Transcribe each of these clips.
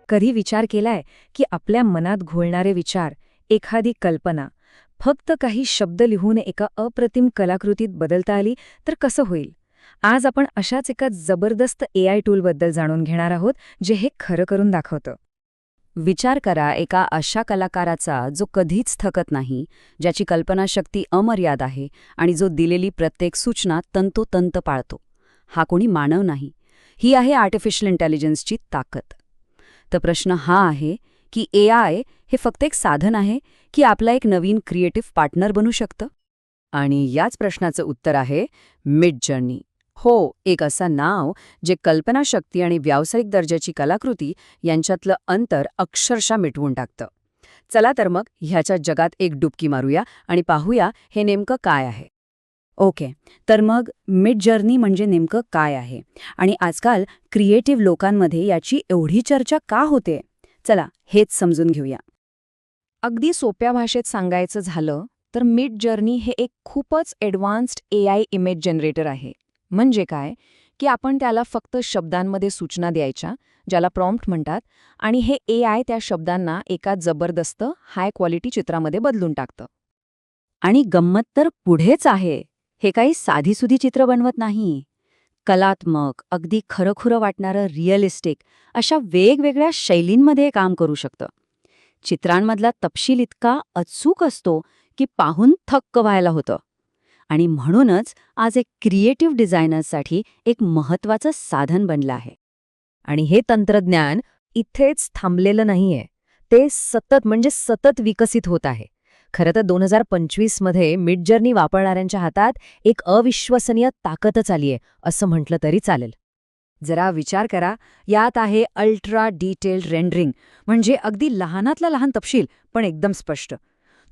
कधी विचार केलाय की आपल्या मनात घोळणारे विचार, एखादी कल्पना फक्त काही शब्द लिहून एका अप्रतिम कलाकृतीत बदलता आली तर कसं होईल? आज आपण अशाच एका जबरदस्त AI टूलबद्दल जाणून घेणार आहोत, जे हे खरं करून दाखवतं. विचार करा एका अशा कलाकाराचा जो कधीच थकत नाही, ज्याची कल्पनाशक्ती अमर्याद आहे आणि जो दिलेली प्रत्येक सूचना तंतोतंत पाळतो. हा कोणी मानव नाही, ही आहे आर्टिफिशियल इंटेलिजन्सची ताकद. तर प्रश्न हा आहे की AI हे फक्त एक साधन आहे की आपला एक नवीन क्रिएटिव्ह पार्टनर बनू शकतं? आणि याच प्रश्नाचं उत्तर आहे मिडजर्नी. हो, एक असं नाव जे कल्पनाशक्ती आणि व्यावसायिक दर्जाची कलाकृती यांच्यातलं अंतर अक्षरशः मिटवून टाकतं. चला तर मग ह्याच्या जगात एक डुबकी मारूया आणि पाहूया हे नेमकं काय आहे. ओके, तर मग मिडजर्नी म्हणजे नेमकं काय आहे आणि आजकाल क्रिएटिव्ह लोकांमध्ये याची एवढी चर्चा का होते? चला हेच समजून घेऊया. अगदी सोप्या भाषेत सांगायचं झालं तर मिडजर्नी हे एक खूपच ॲडव्हान्स्ड AI इमेज जनरेटर आहे. म्हणजे काय की आपण त्याला फक्त शब्दांमध्ये सूचना द्यायच्या, ज्याला प्रॉम्प्ट म्हणतात, आणि हे AI त्या शब्दांना एका जबरदस्त हाय क्वालिटी चित्रामध्ये बदलून टाकतं. आणि गंमत तर पुढेच आहे. हे काही साधीसुधी चित्र बनवत नाही. कलात्मक, अगदी खरंखुरं वाटणारं रिअलिस्टिक अशा वेगवेगळ्या शैलींमध्ये काम करू शकतं. चित्रांमधला तपशील इतका अचूक असतो की पाहून थक्क व्हायला होतं. आणि म्हणूनच आज एक क्रिएटिव्ह डिझायनर्ससाठी एक महत्त्वाचं साधन बनलं आहे. आणि हे तंत्रज्ञान इथेच थांबलेलं नाहीये. ते सतत विकसित होत आहे. खरं तर 2025 मध्ये मिडजर्नी वापरणाऱ्यांच्या हातात एक अविश्वसनीय ताकदच आलीये असं म्हटलं तरी चालेल. जरा विचार करा, यात आहे अल्ट्रा डिटेल्ड रेंडरिंग, म्हणजे अगदी लहानातला लहान तपशील पण एकदम स्पष्ट.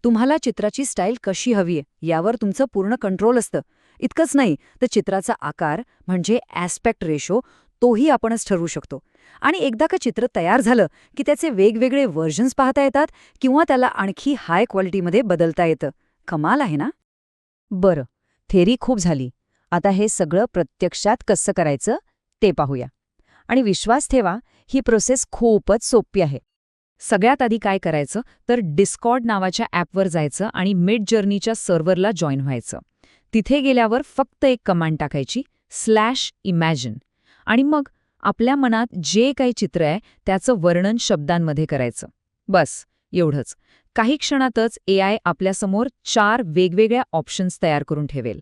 तुम्हाला चित्राची स्टाईल कशी हवीय यावर तुमचं पूर्ण कंट्रोल असतं. इतकंच नाही तर चित्राचा आकार म्हणजे ॲस्पेक्ट रेशो तोही आपणच ठरवू शकतो. आणि एकदा का चित्र तयार झालं की त्याचे वेगवेगळे व्हर्जन्स पाहता येतात किंवा त्याला आणखी हाय क्वालिटीमध्ये बदलता येतं. कमाल आहे ना? बरं, थेरी खूप झाली. आता हे सगळं प्रत्यक्षात कसं करायचं ते पाहूया. आणि विश्वास ठेवा, ही प्रोसेस खूपच सोपी आहे. सगळ्यात आधी काय करायचं तर डिस्कॉर्ड नावाच्या ॲपवर जायचं आणि मिडजर्नीच्या सर्व्हरला जॉईन व्हायचं. तिथे गेल्यावर फक्त एक कमांड टाकायची /imagine आणि मग आपल्या मनात जे काही चित्र आहे त्याचं वर्णन शब्दांमध्ये करायचं. बस एवढंच. काही क्षणातच AI आपल्यासमोर 4 वेगवेगळ्या ऑप्शन्स तयार करून ठेवेल.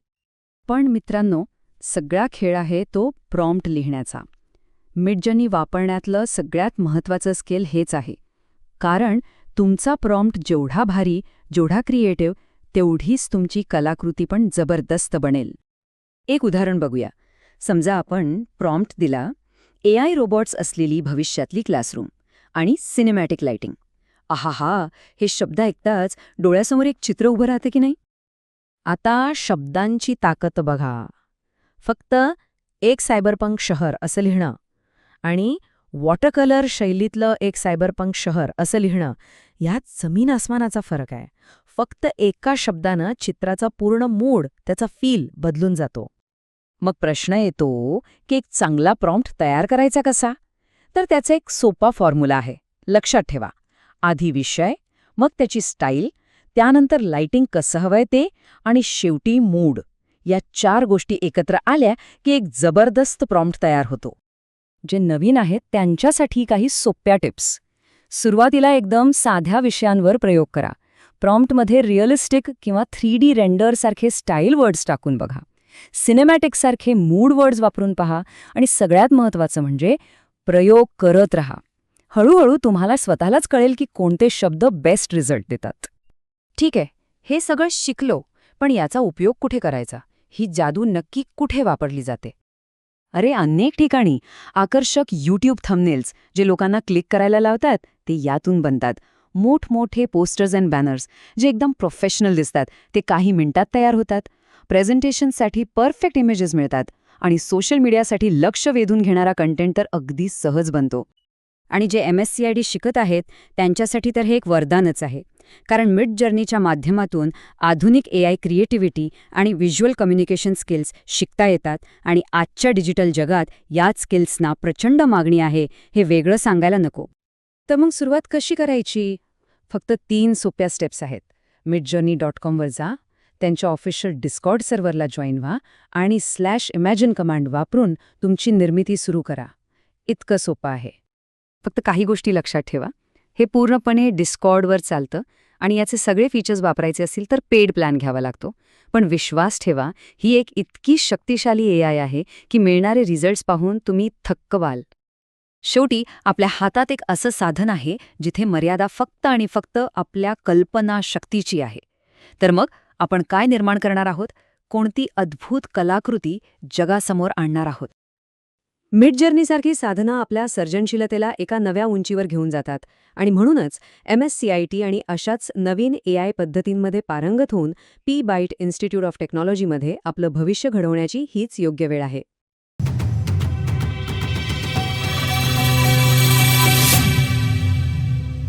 पण मित्रांनो, सगळा खेळ आहे तो प्रॉम्प्ट लिहिण्याचा. मिडजर्नी वापरण्यातलं सगळ्यात महत्त्वाचं स्किल हेच आहे. कारण तुमचा प्रॉम्प्ट जेवढा भारी, जेवढा क्रिएटिव्ह, तेवढीच तुमची कलाकृती पण जबरदस्त बनेल. एक उदाहरण बघूया. समजा आपण प्रॉम्प्ट दिला AI रोबोट्स असलेली भविष्यातली क्लासरूम आणि सिनेमॅटिक लाइटिंग. आहाहा, हे शब्द ऐकताच डोळ्यासमोर एक चित्र उभं राहतं की नाही? आता शब्दांची ताकद बघा. फक्त एक सायबरपंक शहर असं लिहिणं आणि वॉटर कलर शैलीतलं एक सायबरपंक शहर असं लिहिणं, यात जमीन आसमानाचा फरक आहे. फक्त एका शब्दानं चित्राचा पूर्ण मूड, त्याचा फील बदलून जातो. मग प्रश्न येतो की एक चांगला प्रॉम्प्ट तयार करायचा कसा? तर त्याचा एक सोपा फॉर्म्युला आहे. लक्षात ठेवा. आधी विषय, मग त्याची स्टाईल, त्यानंतर लाइटिंग कसं हवंय ते, आणि शेवटी मूड. या 4 गोष्टी एकत्र आल्या की एक जबरदस्त प्रॉम्प्ट तयार होतो. जे नवीन आहेत त्यांच्यासाठी काही सोप्या टिप्स. सुरुवातीला एकदम साध्या विषयांवर प्रयोग करा. प्रॉम्प्टमध्ये रिअलिस्टिक किंवा 3D रेंडरसारखे स्टाईल वर्ड्स टाकून बघा. सिनेमॅटिकसारखे मूड वर्ड्स वापरून पहा. आणि सगळ्यात महत्त्वाचं म्हणजे प्रयोग करत राहा. हळूहळू तुम्हाला स्वतःलाच कळेल की कोणते शब्द बेस्ट रिझल्ट देतात. ठीक आहे, हे सगळं शिकलो, पण याचा उपयोग कुठे करायचा? ही जादू नक्की कुठे वापरली जाते? अरे, अनेक ठिकाणी. आकर्षक यूट्यूब थंबनेल्स जे लोकांना क्लिक करायला लावतात ते यातून बनतात. मोठमोठे पोस्टर्स अँड बॅनर्स जे एकदम प्रोफेशनल दिसतात ते काही मिनिटात तयार होतात. प्रेझेंटेशनसाठी परफेक्ट इमेजेस मिळतात. आणि सोशल मीडियासाठी लक्ष वेधून घेणारा कंटेंट तर अगदी सहज बनतो. आणि जे MSCID शिकत आहेत त्यांच्यासाठी तर हे एक वरदानच आहे. कारण मिड जर्नीच्या माध्यमातून आधुनिक AI क्रिएटिव्हिटी आणि व्हिज्युअल कम्युनिकेशन स्किल्स शिकता येतात आणि आजच्या डिजिटल जगात याच स्किल्सना प्रचंड मागणी आहे हे वेगळं सांगायला नको. तर मग सुरुवात कशी करायची? फक्त 3 सोप्या स्टेप्स आहेत. midjourney.com वर जा, त्यांच्या ऑफिशियल डिस्कॉर्ड सर्व्हरला जॉईन व्हा आणि /imagine कमांड वापरून तुमची निर्मिती सुरू करा. इतकं सोपं आहे. फक्त काही गोष्टी लक्षात ठेवा. हे पूर्णपणे डिस्कॉर्डवर चालतं आणि याचे सगळे फीचर्स वापरायचे असतील तर पेड प्लॅन घ्यावा लागतो. पण विश्वास ठेवा, ही एक इतकी शक्तिशाली AI आहे की मिळणारे रिझल्ट्स पाहून तुम्ही थक्क व्हाल. शेवटी आपल्या हातात एक असं साधन आहे जिथे मर्यादा फक्त आणि फक्त आपल्या कल्पनाशक्तीची आहे. तर मग आपण काय निर्माण करणार आहोत? कोणती अद्भुत कलाकृती जगासमोर आणणार आहोत? मिडजर्नीसारखी साधनं आपल्या सर्जनशीलतेला एका नव्या उंचीवर घेऊन जातात आणि म्हणूनच MSCIT आणि अशाच नवीन AI पद्धतींमध्ये पारंगत होऊन P-BYTE इन्स्टिट्यूट ऑफ टेक्नॉलॉजीमध्ये आपलं भविष्य घडवण्याची हीच योग्य वेळ आहे.